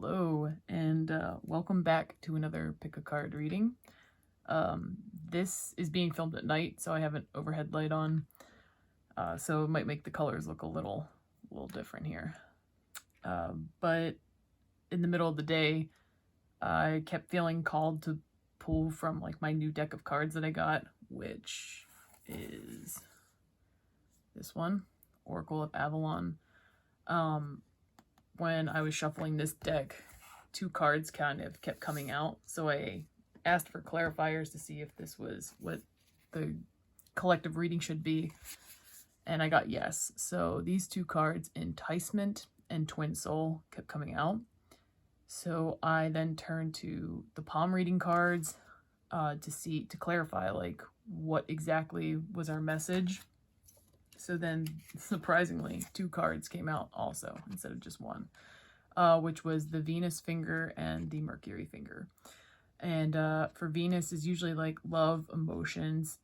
Hello, and welcome back to another pick a card reading. This is being filmed at night, so I have an overhead light on, so it might make the colors look a little different here. But in the middle of the day, I kept feeling called to pull from like my new deck of cards that I got, which is this one, Oracle of Avalon. When I was shuffling this deck, two cards kind of kept coming out, so I asked for clarifiers to see if this was what the collective reading should be, and I got yes. So these two cards, Enticement and Twin Soul, kept coming out. So I then turned to the palm reading cards to clarify like what exactly was our message. So then, surprisingly, two cards came out also instead of just one, which was the Venus finger and the Mercury finger. And for Venus is usually like love, emotions,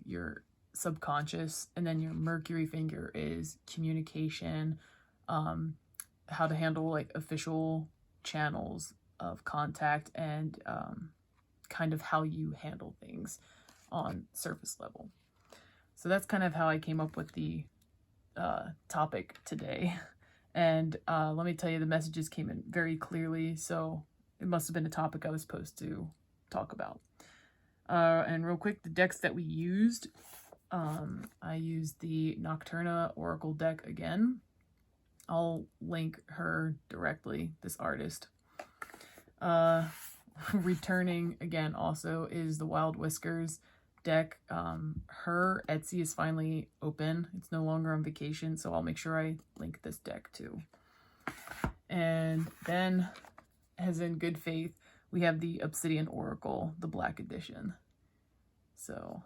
your subconscious, and then your Mercury finger is communication, how to handle like official channels of contact, and kind of how you handle things on surface level. So that's kind of how I came up with the topic today. And let me tell you, the messages came in very clearly, so it must have been a topic I was supposed to talk about. And real quick, the decks that we used, I used the Noctutna Oracle deck again. I'll link her directly, this artist. Returning again also is the Wild Whiskers deck. Her Etsy is finally open. It's no longer on vacation, so I'll make sure I link this deck too. And then, as in good faith, we have the Obsidian Oracle, the Black Edition. So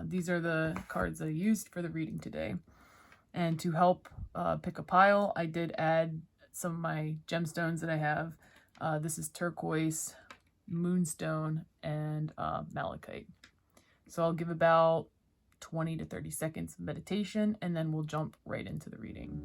these are the cards I used for the reading today. And to help pick a pile, I did add some of my gemstones that I have. This is turquoise, moonstone, and malachite. So I'll give about 20 to 30 seconds of meditation, and then we'll jump right into the reading.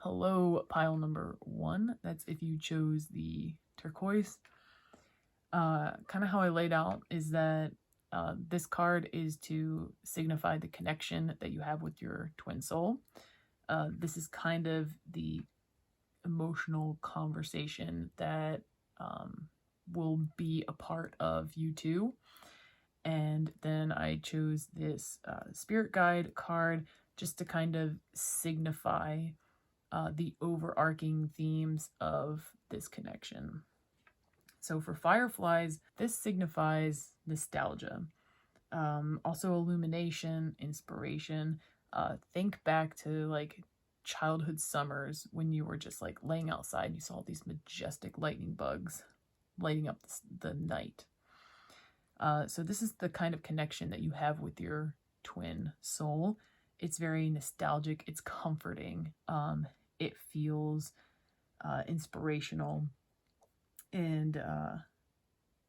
Hello, pile number 1. That's if you chose the turquoise. Kind of how I laid out is that this card is to signify the connection that you have with your twin soul. This is kind of the emotional conversation that will be a part of you two. And then I chose this spirit guide card just to kind of signify the overarching themes of this connection. So for fireflies, this signifies nostalgia, also illumination, inspiration. Think back to like childhood summers when you were just like laying outside, you saw these majestic lightning bugs lighting up the night. So this is the kind of connection that you have with your twin soul. It's very nostalgic, it's comforting, it feels inspirational, and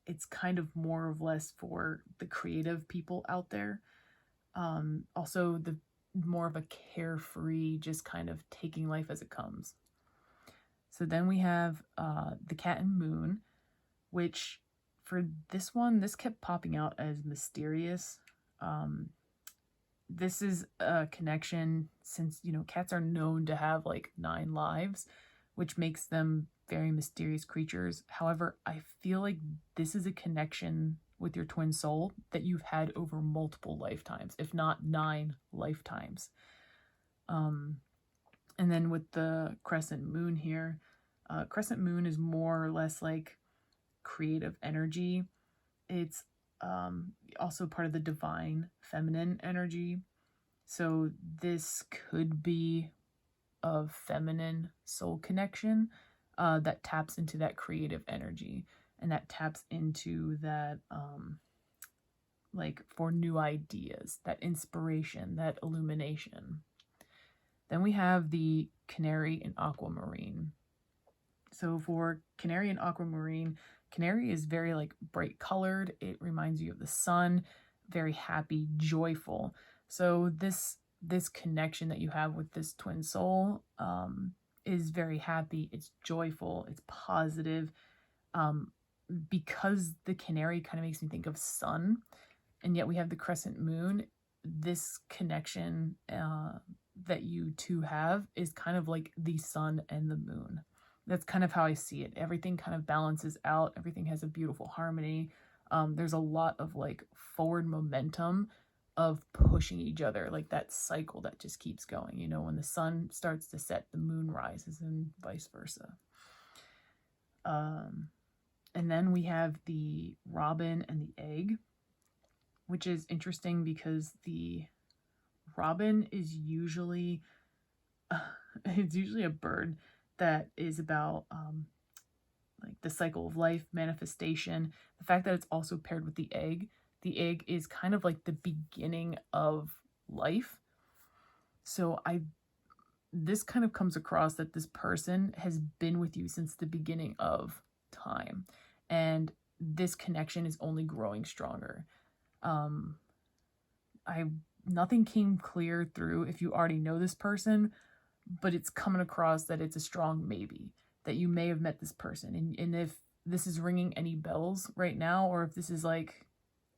it's kind of more or less for the creative people out there. Also the more of a carefree, just kind of taking life as it comes. So then we have the Cat and Moon, which for this one, this kept popping out as mysterious. This is a connection since, you know, cats are known to have like 9 lives, which makes them very mysterious creatures. However, I feel like this is a connection with your twin soul that you've had over multiple lifetimes, if not 9 lifetimes. And then with the crescent moon here, crescent moon is more or less like creative energy. It's also part of the divine feminine energy. So this could be a feminine soul connection that taps into that creative energy. and that taps into that like for new ideas, that inspiration, that illumination. Then we have the Canary and Aquamarine. So for Canary and Aquamarine, Canary is very like bright colored. It reminds you of the sun, very happy, joyful. So this connection that you have with this twin soul is very happy. It's joyful. It's positive. Because the Canary kind of makes me think of sun, and yet we have the crescent moon. This connection that you two have is kind of like the sun and the moon. That's kind of how I see it. Everything kind of balances out. Everything has a beautiful harmony. There's a lot of like forward momentum of pushing each other, like that cycle that just keeps going. You know, when the sun starts to set, the moon rises, and vice versa. And then we have the robin and the egg, which is interesting because the robin is usually it's usually a bird that is about like the cycle of life, manifestation. The fact that it's also paired with the egg is kind of like the beginning of life. So this kind of comes across that this person has been with you since the beginning of time, and this connection is only growing stronger. Nothing came clear through if you already know this person, but it's coming across that it's a strong maybe, that you may have met this person. And if this is ringing any bells right now, or if this is like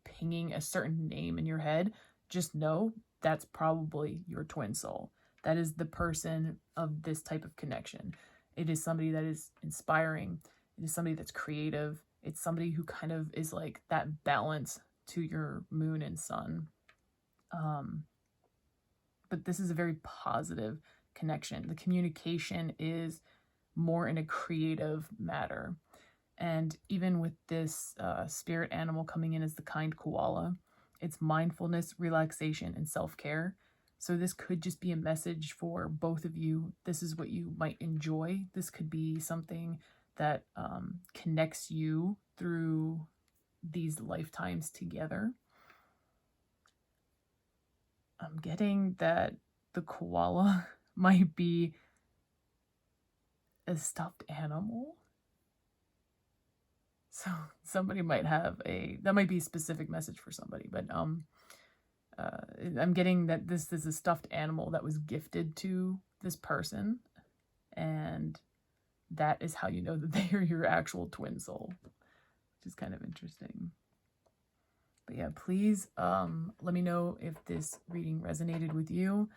pinging a certain name in your head, just know that's probably your twin soul. That is the person of this type of connection. It is somebody that is inspiring. It is somebody that's creative. It's somebody who kind of is like that balance to your moon and sun. But this is a very positive connection. The communication is more in a creative matter. And even with this spirit animal coming in as the kind koala, it's mindfulness, relaxation, and self-care. So this could just be a message for both of you. This is what you might enjoy. This could be something that connects you through these lifetimes together. I'm getting that the koala might be a stuffed animal. So somebody might have that might be a specific message for somebody, but I'm getting that this is a stuffed animal that was gifted to this person, and that is how you know that they are your actual twin soul, which is kind of interesting. But yeah, please let me know if this reading resonated with you.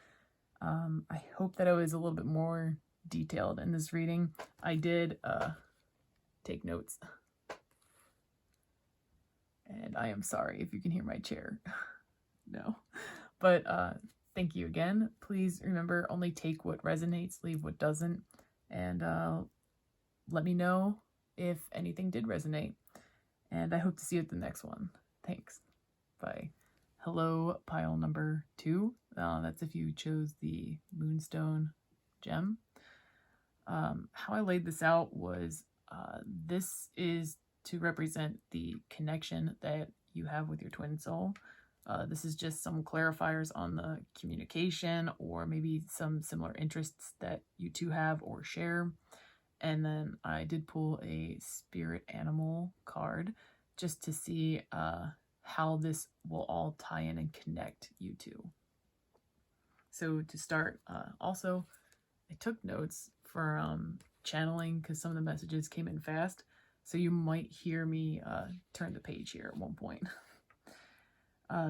I hope that I was a little bit more detailed in this reading. I did take notes. And I am sorry if you can hear my chair. No. But thank you again. Please remember, only take what resonates, leave what doesn't. And let me know if anything did resonate. And I hope to see you at the next one. Thanks. Bye. Hello, pile number 2. That's if you chose the Moonstone gem. How I laid this out was this is to represent the connection that you have with your twin soul. This is just some clarifiers on the communication, or maybe some similar interests that you two have or share. And then I did pull a spirit animal card just to see how this will all tie in and connect you two. So to start, also, I took notes for channeling because some of the messages came in fast. So you might hear me turn the page here at one point.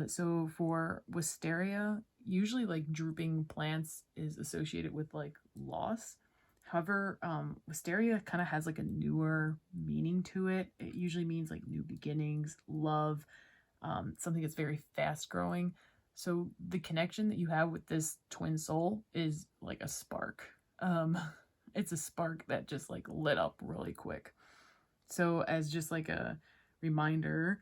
So for wisteria, usually like drooping plants is associated with like loss. However, wisteria kind of has like a newer meaning to it. It usually means like new beginnings, love, something that's very fast growing. So the connection that you have with this twin soul is like a spark. It's a spark that just like lit up really quick. So as just like a reminder,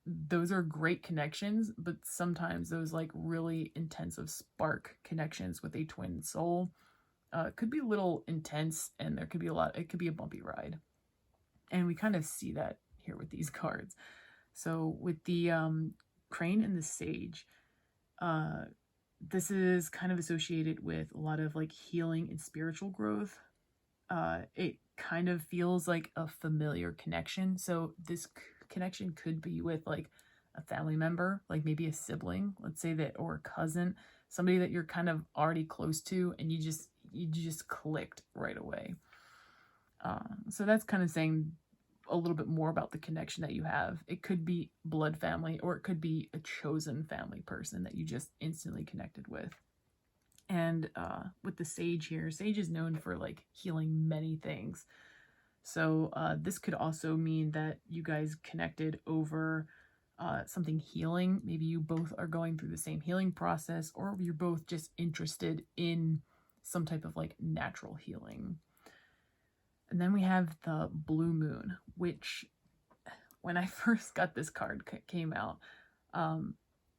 those are great connections, but sometimes those like really intensive spark connections with a twin soul could be a little intense, and there could be it could be a bumpy ride. And we kind of see that here with these cards. So with the crane and the sage, this is kind of associated with a lot of like healing and spiritual growth. It kind of feels like a familiar connection. So this connection could be with like a family member, like maybe a sibling, let's say that, or a cousin, somebody that you're kind of already close to, and you just clicked right away. So that's kind of saying a little bit more about the connection that you have. It could be blood family, or it could be a chosen family person that you just instantly connected with. And with the sage here, sage is known for like healing many things. So this could also mean that you guys connected over something healing. Maybe you both are going through the same healing process, or you're both just interested in some type of like natural healing. And then we have the blue moon, which when I first got this card came out,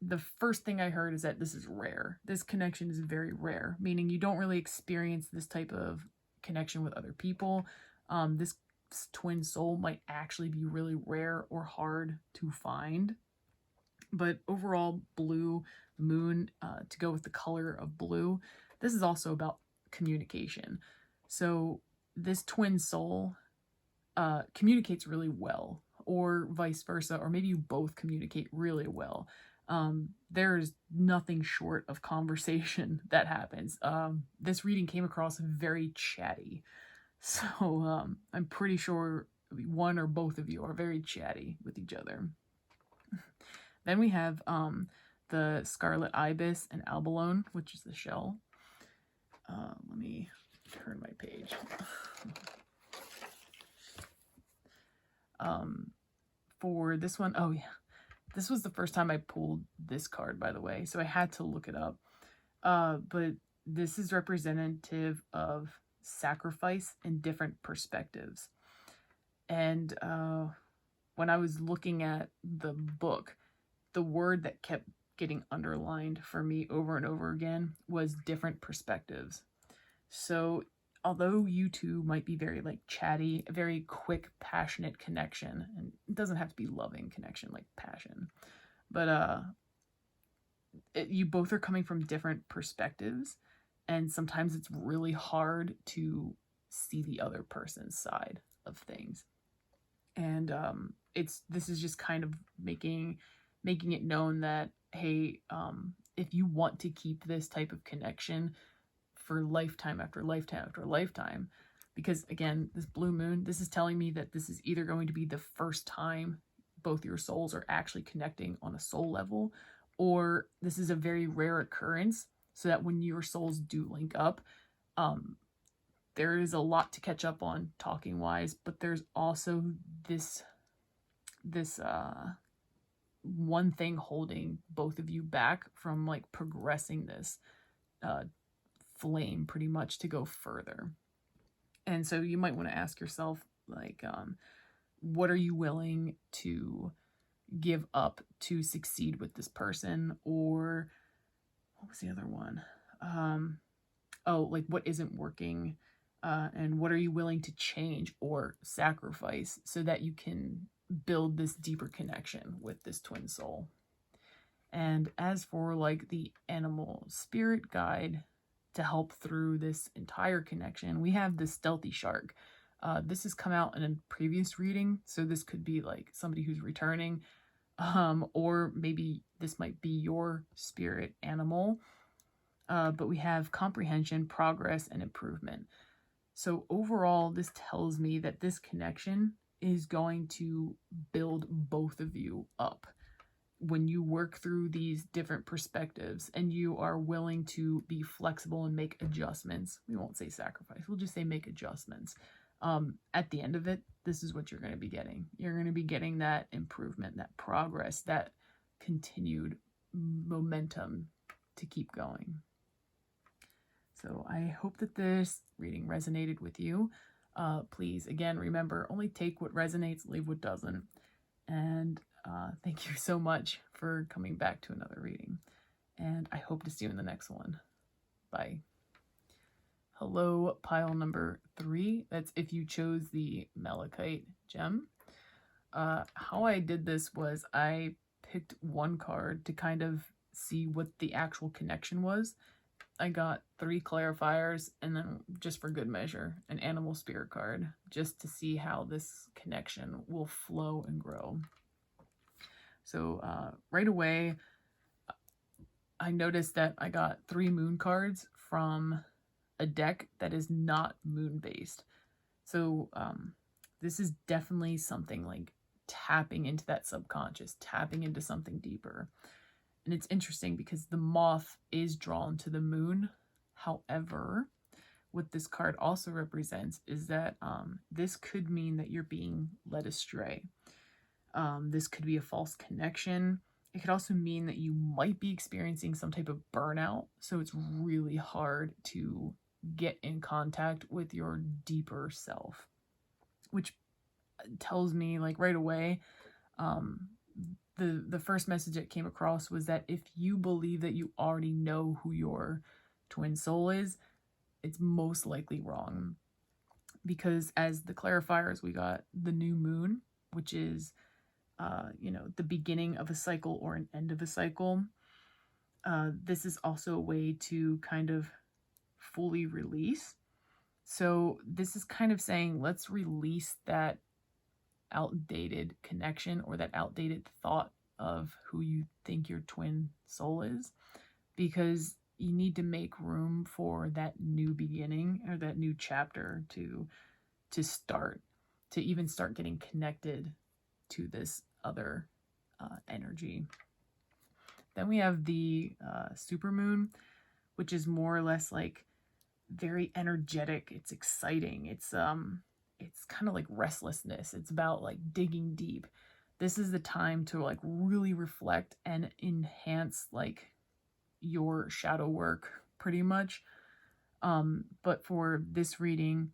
the first thing I heard is that this is rare. This connection is very rare, meaning you don't really experience this type of connection with other people. This twin soul might actually be really rare or hard to find. But overall, blue moon, to go with the color of blue, this is also about communication. So this twin soul communicates really well, or vice versa, or maybe you both communicate really well. There's nothing short of conversation that happens. This reading came across very chatty. So I'm pretty sure one or both of you are very chatty with each other. Then we have the Scarlet Ibis and Avalon, which is the shell. Let me turn my page. For this one, oh yeah, this was the first time I pulled this card, by the way, so I had to look it up. But this is representative of sacrifice in different perspectives. And when I was looking at the book, the word that kept getting underlined for me over and over again was different perspectives. So although you two might be very like chatty, a very quick, passionate connection, and it doesn't have to be loving connection like passion, but you both are coming from different perspectives, and sometimes it's really hard to see the other person's side of things. And this is just kind of making it known that, hey, if you want to keep this type of connection for lifetime after lifetime after lifetime, because again, this blue moon, this is telling me that this is either going to be the first time both your souls are actually connecting on a soul level, or this is a very rare occurrence, so that when your souls do link up, there is a lot to catch up on talking wise, but there's also this one thing holding both of you back from like progressing this flame pretty much to go further. And so you might want to ask yourself, like, what are you willing to give up to succeed with this person? Or what was the other one? Like what isn't working, and what are you willing to change or sacrifice so that you can build this deeper connection with this twin soul? And as for like the animal spirit guide to help through this entire connection, we have the stealthy shark. This has come out in a previous reading, so this could be like somebody who's returning, or maybe this might be your spirit animal. But we have comprehension, progress, and improvement. So overall, this tells me that this connection is going to build both of you up. When you work through these different perspectives and you are willing to be flexible and make adjustments, we won't say sacrifice, we'll just say make adjustments. At the end of it, this is what you're going to be getting. You're going to be getting that improvement, that progress, that continued momentum to keep going. So I hope that this reading resonated with you. Please, again, remember, only take what resonates, leave what doesn't. And thank you so much for coming back to another reading. And I hope to see you in the next one. Bye. Hello, pile number 3. That's if you chose the Malachite gem. How I did this was I picked one card to kind of see what the actual connection was. I got 3 clarifiers, and then, just for good measure, an animal spirit card, just to see how this connection will flow and grow. So right away, I noticed that I got 3 moon cards from a deck that is not moon based. So this is definitely something like tapping into that subconscious, tapping into something deeper. And it's interesting because the moth is drawn to the moon. However, what this card also represents is that this could mean that you're being led astray. This could be a false connection. It could also mean that you might be experiencing some type of burnout. So it's really hard to get in contact with your deeper self, which tells me, like, right away, the first message that came across was that if you believe that you already know who your twin soul is, it's most likely wrong. Because as the clarifiers, we got the new moon, which is the beginning of a cycle or an end of a cycle. This is also a way to kind of fully release. So this is kind of saying, let's release that outdated connection or that outdated thought of who you think your twin soul is, because you need to make room for that new beginning or that new chapter to start, to even start getting connected to this other energy. Then we have the supermoon, which is more or less like very energetic. It's exciting. It's kind of like restlessness. It's about like digging deep. This is the time to like really reflect and enhance like your shadow work, pretty much. But for this reading,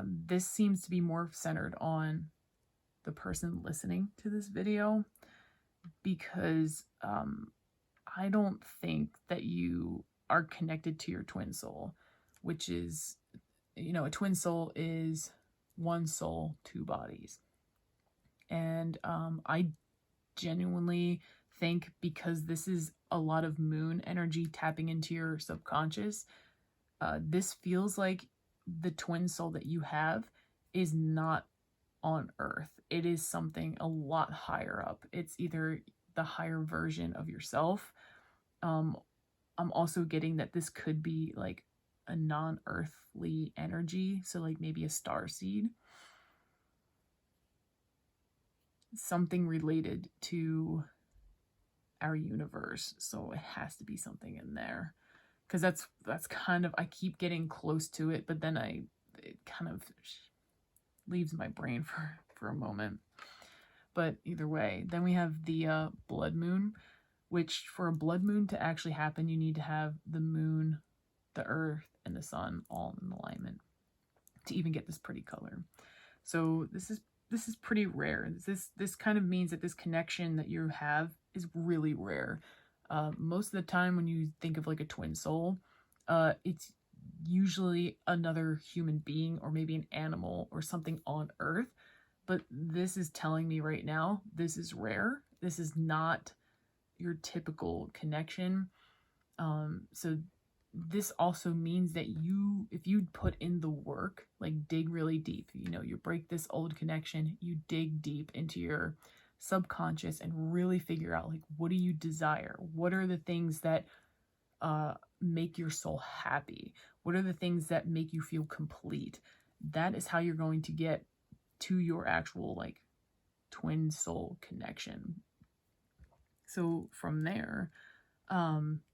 this seems to be more centered on the person listening to this video, because I don't think that you are connected to your twin soul, which is, a twin soul is one soul, 2 bodies. And I genuinely think, because this is a lot of moon energy tapping into your subconscious, this feels like the twin soul that you have is not on Earth. It is something a lot higher up. It's either the higher version of yourself. I'm also getting that this could be like a non-earthly energy, so like maybe a star seed, something related to our universe. So it has to be something in there, because that's kind of, I keep getting close to it, but then it kind of leaves my brain for a moment. But either way, then we have the blood moon, which for a blood moon to actually happen, you need to have the moon, the earth, and the sun all in alignment to even get this pretty color. So this is pretty rare. This kind of means that this connection that you have is really rare. Most of the time when you think of like a twin soul, it's usually another human being or maybe an animal or something on Earth. But this is telling me right now, this is rare. This is not your typical connection. So this also means that if you put in the work, like dig really deep, you break this old connection, you dig deep into your subconscious and really figure out, like, what do you desire? What are the things that make your soul happy? What are the things that make you feel complete? That is how you're going to get to your actual like twin soul connection. So from there,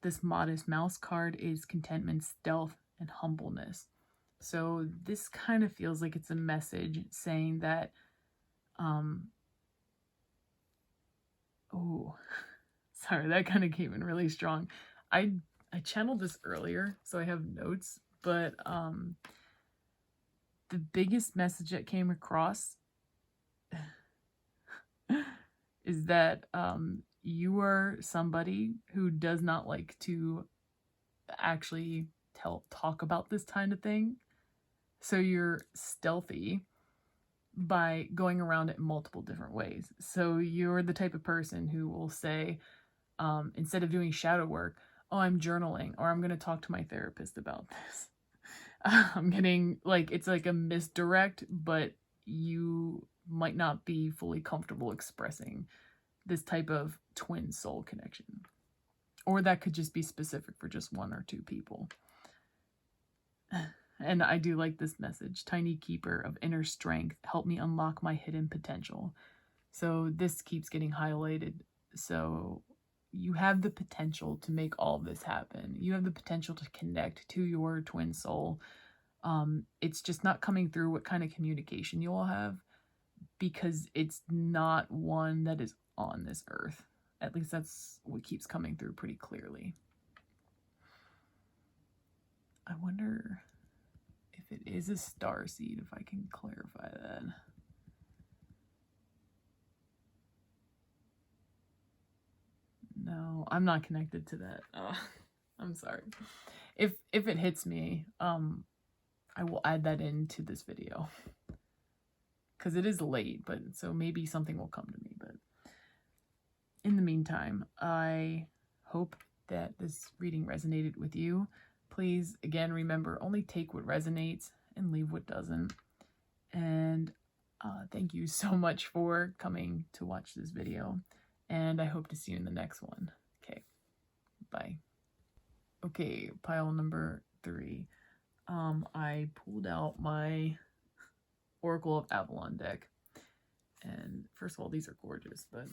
this modest mouse card is contentment, stealth, and humbleness. So this kind of feels like it's a message saying that, oh, sorry, that kind of came in really strong. I channeled this earlier, so I have notes, but the biggest message that came across is that you are somebody who does not like to actually talk about this kind of thing. So you're stealthy by going around it in multiple different ways. So you're the type of person who will say, instead of doing shadow work, oh, I'm journaling, or I'm going to talk to my therapist about this. I'm getting, like, it's like a misdirect, but you might not be fully comfortable expressing this type of twin soul connection. Or that could just be specific for just one or two people. And I do like this message. Tiny keeper of inner strength, help me unlock my hidden potential. So this keeps getting highlighted. So you have the potential to make all of this happen. You have the potential to connect to your twin soul. It's just not coming through what kind of communication you all have, because it's not one that is on this earth. At least that's what keeps coming through pretty clearly. I wonder if it is a star seed, if I can clarify that. No, I'm not connected to that. I'm sorry. If it hits me, I will add that into this video. Because it is late, but so maybe something will come to me. But in the meantime, I hope that this reading resonated with you. Please, again, remember, only take what resonates and leave what doesn't. And thank you so much for coming to watch this video. And I hope to see you in the next one. Okay, bye. Okay, pile number 3. I pulled out my Oracle of Avalon deck. And first of all, these are gorgeous, but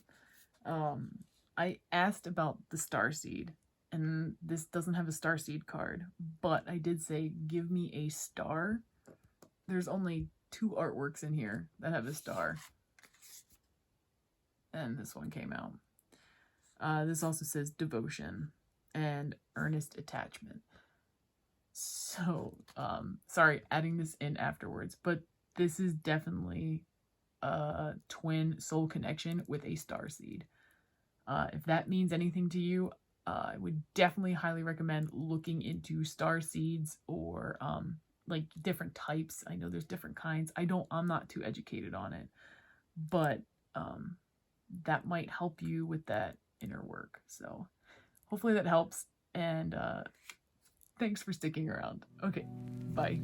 I asked about the Starseed, and this doesn't have a Starseed card, but I did say, give me a star. There's only 2 artworks in here that have a star. And this one came out. This also says devotion and earnest attachment. So, sorry, adding this in afterwards, but this is definitely a twin soul connection with a starseed. If that means anything to you, I would definitely highly recommend looking into starseeds or like different types. I know there's different kinds. I'm not too educated on it, but that might help you with that inner work. So hopefully that helps, and thanks for sticking around. Okay, bye.